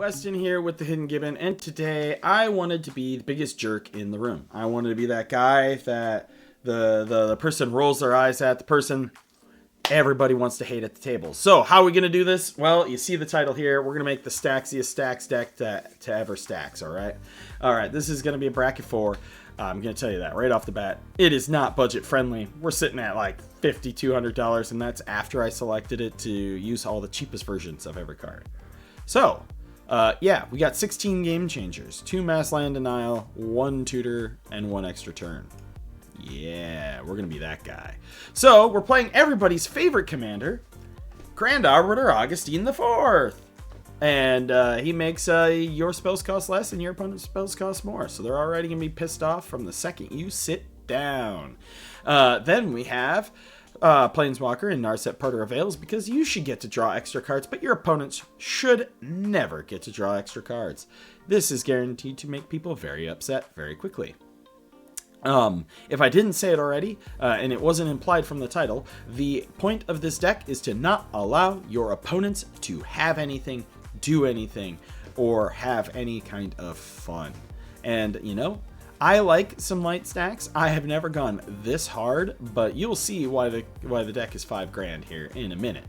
Weston here with the Hidden Gibbon, and today I wanted to be the biggest jerk in the room. I wanted to be that guy that the person rolls their eyes at, the person everybody wants to hate at the table. So how are we going to do this? Well, you see the title here. We're going to make the Staxiest Stax deck to ever Stax, all right? All right, this is going to be a bracket 4. I'm going to tell you that right off the bat. It is not budget friendly. We're sitting at like $50, $200, and that's after I selected it to use all the cheapest versions of every card. So, yeah, we got 16 game changers, 2 mass land denial, 1 tutor, and 1 extra turn. Yeah, we're going to be that guy. So, we're playing everybody's favorite commander, Grand Arbiter Augustin the Fourth. And he makes your spells cost less and your opponent's spells cost more. So they're already going to be pissed off from the second you sit down. Then we have Planeswalker and Narset Parter Avails, because you should get to draw extra cards, but your opponents should never get to draw extra cards. This is guaranteed to make people very upset very quickly. If I didn't say it already, and it wasn't implied from the title, the point of this deck is to not allow your opponents to have anything, do anything, or have any kind of fun. And, you know, I like some light stacks. I have never gone this hard, but you'll see why the deck is $5 here in a minute.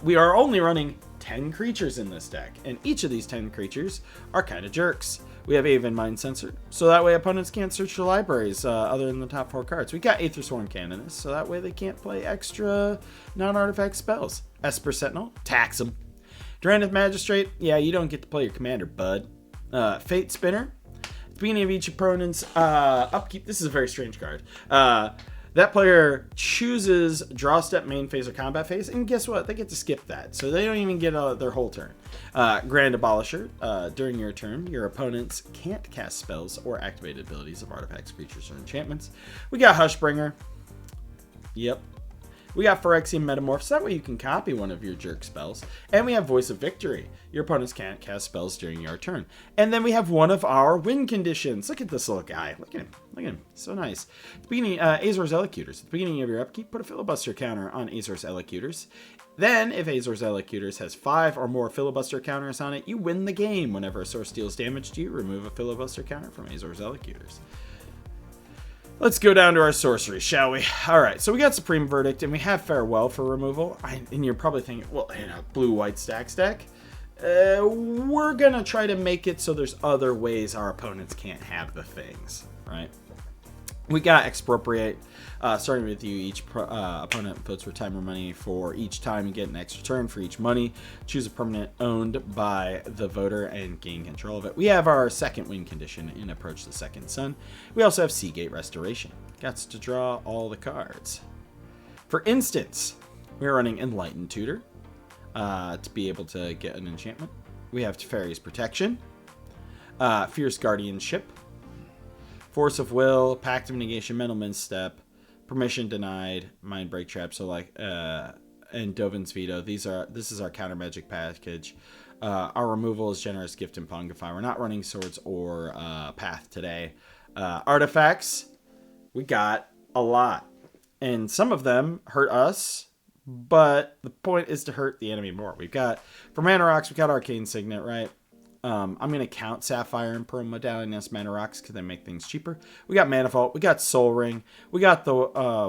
We are only running 10 creatures in this deck, and each of these 10 creatures are kind of jerks. We have Aven Mind Sensor, so that way opponents can't search their libraries other than the top 4 cards. We got Aethersworn Canonist, so that way they can't play extra non-artifact spells. Esper Sentinel, tax them. Durandeth Magistrate, yeah, you don't get to play your commander, bud. Fate Spinner, at the beginning of each opponent's upkeep, this is a very strange card. That player chooses draw step, main phase, or combat phase, and guess what? They get to skip that, so they don't even get their whole turn. Grand Abolisher, during your turn, your opponents can't cast spells or activate abilities of artifacts, creatures, or enchantments. We got Hushbringer. Yep. We got Phyrexian Metamorph, so that way you can copy one of your jerk spells. And we have Voice of Victory. Your opponents can't cast spells during your turn. And then we have one of our win conditions. Look at this little guy. Look at him. Look at him. So nice. At the beginning, Azor's Elocutors. At the beginning of your upkeep, put a filibuster counter on Azor's Elocutors. Then, if Azor's Elocutors has 5 or more filibuster counters on it, you win the game. Whenever a source deals damage to you, remove a filibuster counter from Azor's Elocutors. Let's go down to our sorcery, shall we? All right, so we got Supreme Verdict, and we have Farewell for removal. And you're probably thinking, well, in a blue-white Stax deck, we're going to try to make it so there's other ways our opponents can't have the things, right? We got Expropriate. Starting with you, each opponent votes for time or money for each time. You get an extra turn for each money. Choose a permanent owned by the voter and gain control of it. We have our second win condition in Approach the Second Sun. We also have Seagate Restoration. Got to draw all the cards. For instance, we're running Enlightened Tutor to be able to get an enchantment. We have Teferi's Protection, Fierce Guardianship, Force of Will, Pact of Negation, Mental Misstep, Permission Denied, Mind Break Trap, so like, and Dovin's Veto. This is our counter magic package. Our removal is Generous Gift and Pongify. We're not running Swords or Path today. Artifacts, we got a lot. And some of them hurt us, but the point is to hurt the enemy more. We've got, for Mana Rocks, we got Arcane Signet, right? I'm going to count Sapphire and Pearl Medallion as Mana Rocks because they make things cheaper. We got Mana Vault. We got Soul Ring. We got the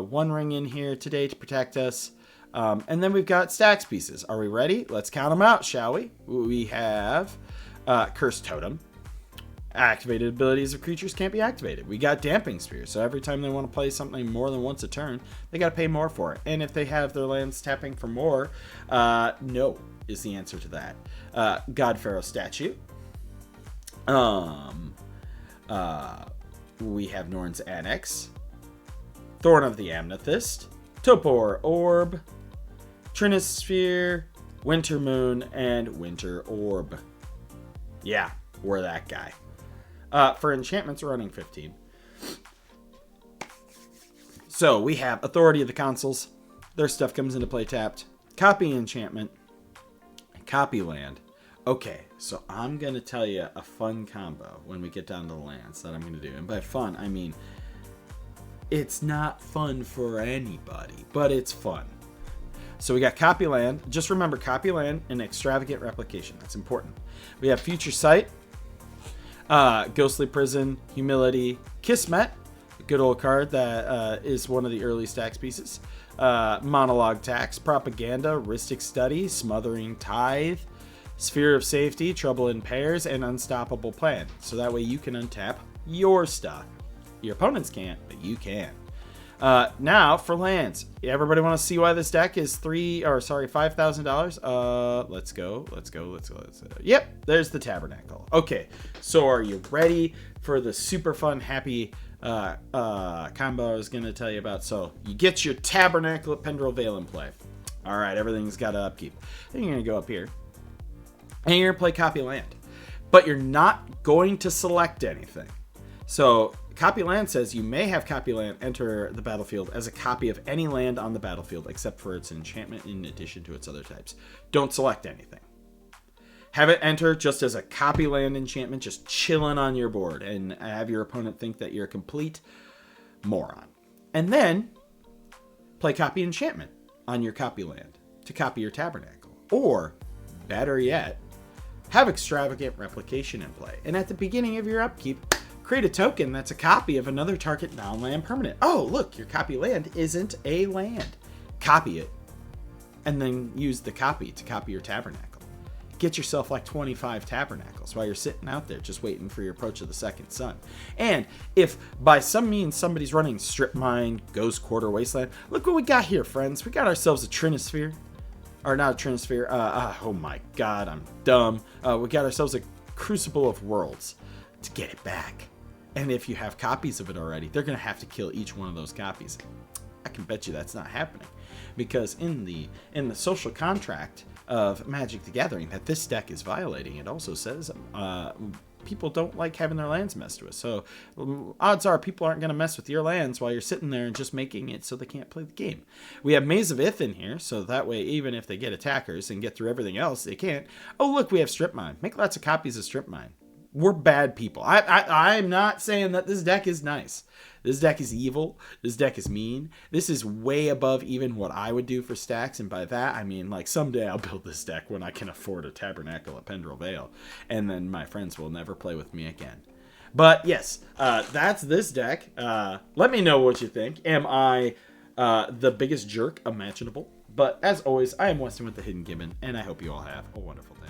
One Ring in here today to protect us. And then we've got Stax pieces. Are we ready? Let's count them out, shall we? We have Cursed Totem. Activated abilities of creatures can't be activated. We got Damping Sphere. So every time they want to play something more than once a turn, they got to pay more for it. And if they have their lands tapping for more, no is the answer to that. God Pharaoh Statue. We have Norn's Annex, Thorn of the Amethyst, Topor Orb, Trinus Sphere, Winter Moon, and Winter Orb. Yeah, we're that guy. For enchantments, we're running 15. So we have Authority of the Consuls. Their stuff comes into play tapped. Copy Enchantment. Copy Land. Okay, so I'm going to tell you a fun combo when we get down to the lands that I'm going to do. And by fun, I mean, it's not fun for anybody, but it's fun. So we got copy land. Just remember copy land and extravagant replication. That's important. We have future sight, ghostly prison, humility, kismet, a good old card that is one of the early Stax pieces. Monologue tax, propaganda, ristic study, smothering tithe, sphere of safety, trouble in pairs, and unstoppable plan. So that way you can untap your stuff. Your opponents can't, but you can. Now for lands. Everybody want to see why this deck is $5,000? Let's go. Yep, there's the Tabernacle. Okay, so are you ready for the super fun, happy combo I was going to tell you about? So you get your Tabernacle at Pendrell Vale in play. All right, everything's got to upkeep. Then you're going to go up here, and you're going to play copy land. But you're not going to select anything. So copy land says you may have copy land enter the battlefield as a copy of any land on the battlefield except for its enchantment in addition to its other types. Don't select anything. Have it enter just as a copy land enchantment, just chilling on your board, and have your opponent think that you're a complete moron. And then play copy enchantment on your copy land to copy your Tabernacle. Or, better yet, have extravagant replication in play. And at the beginning of your upkeep, create a token that's a copy of another target non-land permanent. Oh, look, your copy land isn't a land. Copy it, and then use the copy to copy your Tabernacle. Get yourself like 25 Tabernacles while you're sitting out there just waiting for your approach of the second sun. And if by some means somebody's running Strip Mine, Ghost Quarter, Wasteland, look what we got here, friends. We got ourselves a Trinisphere. Or not a Trinisphere. Oh my god, I'm dumb. We got ourselves a Crucible of Worlds to get it back. And if you have copies of it already, they're going to have to kill each one of those copies. I can bet you that's not happening. Because in the social contract of Magic the Gathering that this deck is violating, it also says people don't like having their lands messed with. So odds are people aren't going to mess with your lands while you're sitting there and just making it so they can't play the game. We have Maze of Ith in here, so that way even if they get attackers and get through everything else, they can't. Oh, look, we have Strip Mine. Make lots of copies of Strip Mine. We're bad people. I'm not saying that this deck is nice. This deck is evil. This deck is mean. This is way above even what I would do for Stax. And by that, I mean, like, someday I'll build this deck when I can afford a Tabernacle at Pendrell Vale. And then my friends will never play with me again. But yes, that's this deck. Let me know what you think. Am I the biggest jerk imaginable? But as always, I am Weston with the Hidden Gibbon. And I hope you all have a wonderful day.